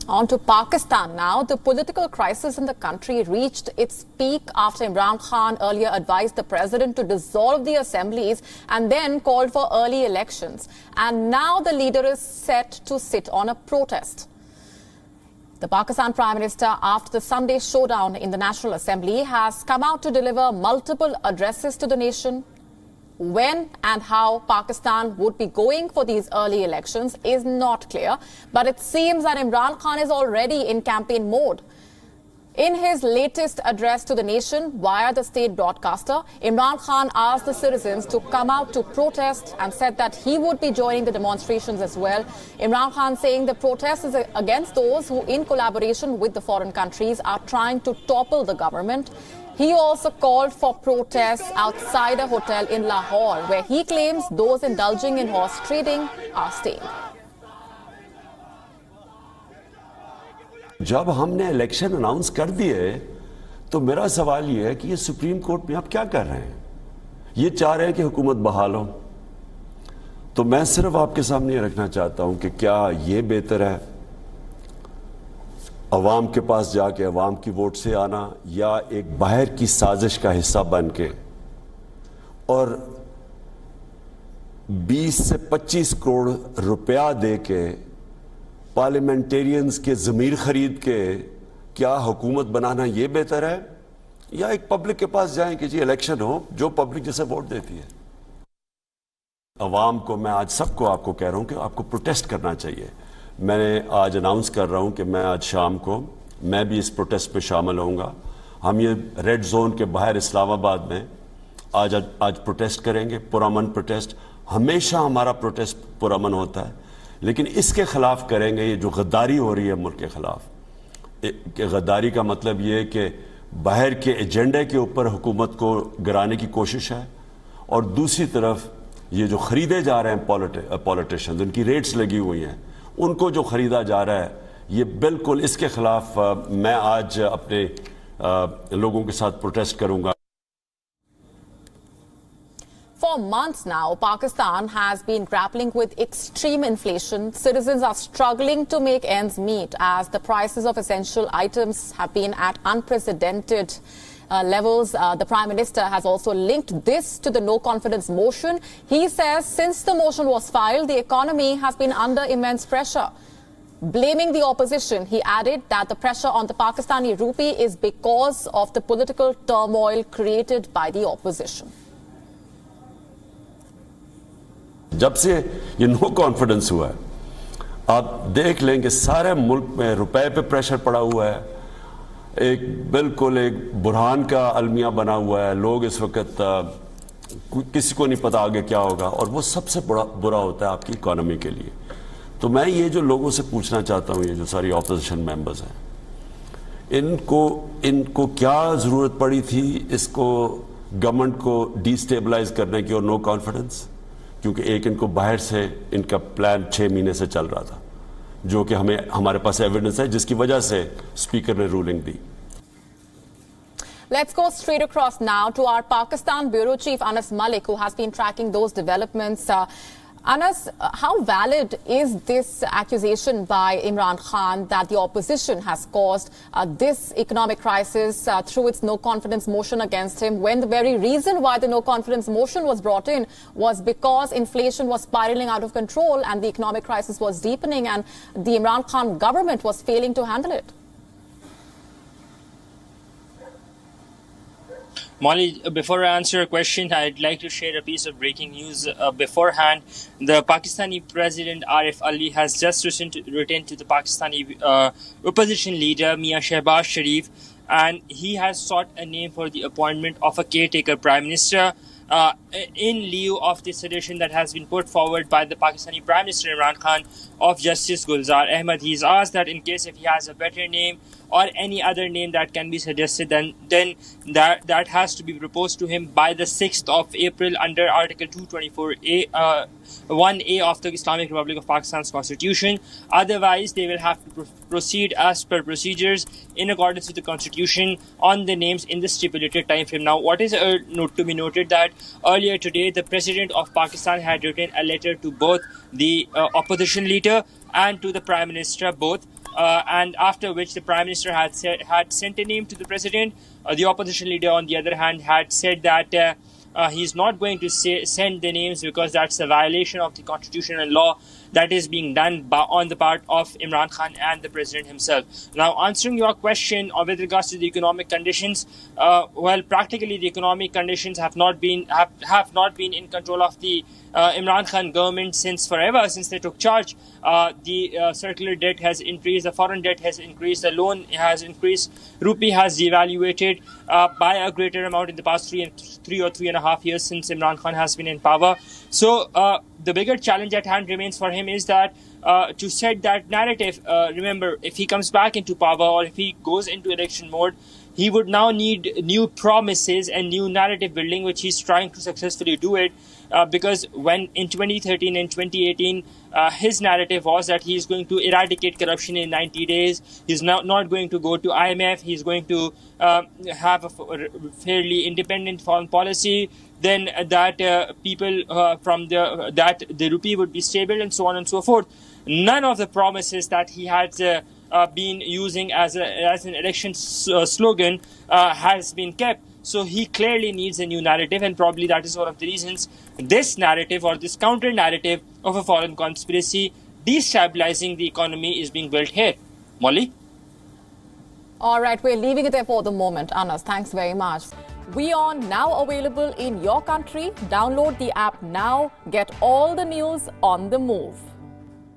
On to Pakistan now. The political crisis in the country reached its peak after Imran Khan earlier advised the president to dissolve the assemblies and then called for early elections. And now the leader is set to sit on a protest. The Pakistan Prime Minister, after the Sunday showdown in the National Assembly, has come out to deliver multiple addresses to the nation. When and how Pakistan would be going for these early elections is not clear, but it seems that Imran Khan is already in campaign mode. In his latest address to the nation via the state broadcaster, Imran Khan asked the citizens to come out to protest and said that he would be joining the demonstrations as well. Imran Khan saying the protest is against those who, in collaboration with the foreign countries, are trying to topple the government. He also called for protests outside a hotel in Lahore, where he claims those indulging in horse trading are staying. जब हमने election announce कर दिए तो मेरा सवाल ये है कि ये सुप्रीम कोर्ट में आप क्या कर रहे हैं? ये चाह रहे हैं कि हुकूमत बहाल हो। तो मैं सिर्फ आपके सामने ये रखना चाहता हूं कि क्या ये बेहतर है अवाम के पास जाके अवाम की वोट से आना या एक बाहर की साजिश का हिस्सा बन के और 20 से 25 करोड़ रुपया दे के पार्लियामेंटेरियंस के ज़मीर खरीद के क्या हुकूमत बनाना ये बेहतर है या एक पब्लिक के पास जाएं कि जी इलेक्शन हो जो पब्लिक जैसे वोट देती है। अवाम को मैं आज सबको आपको कह रहा हूं कि आपको प्रोटेस्ट करना चाहिए। मैंने आज अनाउंस कर रहा हूं कि मैं आज शाम को मैं भी इस प्रोटेस्ट पे शामिल होऊंगा। हम ये रेड जोन के बाहर इस्लामाबाद में आज प्रोटेस्ट करेंगे, पुरअमन प्रोटेस्ट। हमेशा हमारा प्रोटेस्ट पुरअमन होता है, लेकिन इसके खिलाफ करेंगे ये जो गद्दारी हो रही है मुल्क के खिलाफ। गद्दारी का मतलब ये है कि बाहर के एजेंडे के ऊपर हुकूमत को गिराने की कोशिश है और दूसरी तरफ ये जो खरीदे जा रहे हैं पॉलिटिशियंस, उनकी रेट्स लगी हुई हैं, उनको जो खरीदा जा रहा है, ये बिल्कुल इसके खिलाफ मैं आज अपने लोगों के साथ प्रोटेस्ट करूंगा। For months now, Pakistan has been grappling with extreme inflation. Citizens are struggling to make ends meet as the prices of essential items have been at unprecedented levels. The Prime Minister has also linked this to the no-confidence motion. He says since the motion was filed, the economy has been under immense pressure. Blaming the opposition, he added that the pressure on the Pakistani rupee is because of the political turmoil created by the opposition. जब से ये no confidence हुआ है, आप देख लेंगे सारे मुल्क में रुपए पे प्रेशर पड़ा हुआ है। बिल्कुल एक बुरहान का अलमिया बना हुआ है। लोग इस वक्त किसी को नहीं पता आगे क्या होगा और वो सबसे बुरा होता है आपकी इकोनॉमी के लिए। तो मैं ये जो लोगों से पूछना चाहता हूँ, ये जो सारी ऑपोजिशन मेंबर्स हैं, इनको क्या ज़रूरत पड़ी थी इसको गवर्नमेंट को डिस्टेबलाइज करने की और नो कॉन्फिडेंस? क्योंकि एक इनको बाहर से इनका प्लान 6 महीने से चल रहा था, जो कि हमारे पास एविडेंस है, जिसकी वजह से स्पीकर ने ruling the. Let's go straight across now to our Pakistan Bureau Chief Anas Malik, who has been tracking those developments. Anas, how valid is this accusation by Imran Khan that the opposition has caused this economic crisis through its no-confidence motion against him, when the very reason why the no-confidence motion was brought in was because inflation was spiraling out of control and the economic crisis was deepening and the Imran Khan government was failing to handle it? Molly, before I answer your question, I'd like to share a piece of breaking news beforehand. The Pakistani President Arif Ali has just written to the Pakistani opposition leader Mia Shehbaz Sharif, and he has sought a name for the appointment of a caretaker Prime Minister in lieu of the suggestion that has been put forward by the Pakistani Prime Minister Imran Khan of Justice Gulzar Ahmad. He's asked that in case if he has a better name or any other name that can be suggested, then that has to be proposed to him by the 6th of April under Article 224A, 1A of the Islamic Republic of Pakistan's Constitution. Otherwise, they will have to proceed as per procedures in accordance with the Constitution on the names in the stipulated time frame. Now, what is to be noted that earlier today, the President of Pakistan had written a letter to both the opposition leader and to the Prime Minister, both, and after which the Prime Minister had sent a name to the President. The opposition leader, on the other hand, had said that he's not going to send the names because that's a violation of the constitution and law that is being done on the part of Imran Khan and the President himself. Now, answering your question with regards to the economic conditions, well, practically the economic conditions have not been in control of the Imran Khan government since they took charge. The circular debt has increased, the foreign debt has increased, the loan has increased, rupee has devaluated by a greater amount in the past 3 or 3.5 years since Imran Khan has been in power. So the bigger challenge at hand remains for him is that to set that narrative. Remember, if he comes back into power or if he goes into election mode, he would now need new promises and new narrative building, which he's trying to successfully do it. Because when in 2013 and 2018, his narrative was that he's going to eradicate corruption in 90 days. He's not going to go to IMF. He's going to have a fairly independent foreign policy. Then that people from the rupee would be stable, and so on and so forth. None of the promises that he had been using as an election slogan has been kept. So he clearly needs a new narrative, and probably that is one of the reasons this narrative or this counter narrative of a foreign conspiracy destabilizing the economy is being built here. Molly? All right, we're leaving it there for the moment. Anas, thanks very much. WION now available in your country. Download the app now. Get all the news on the move.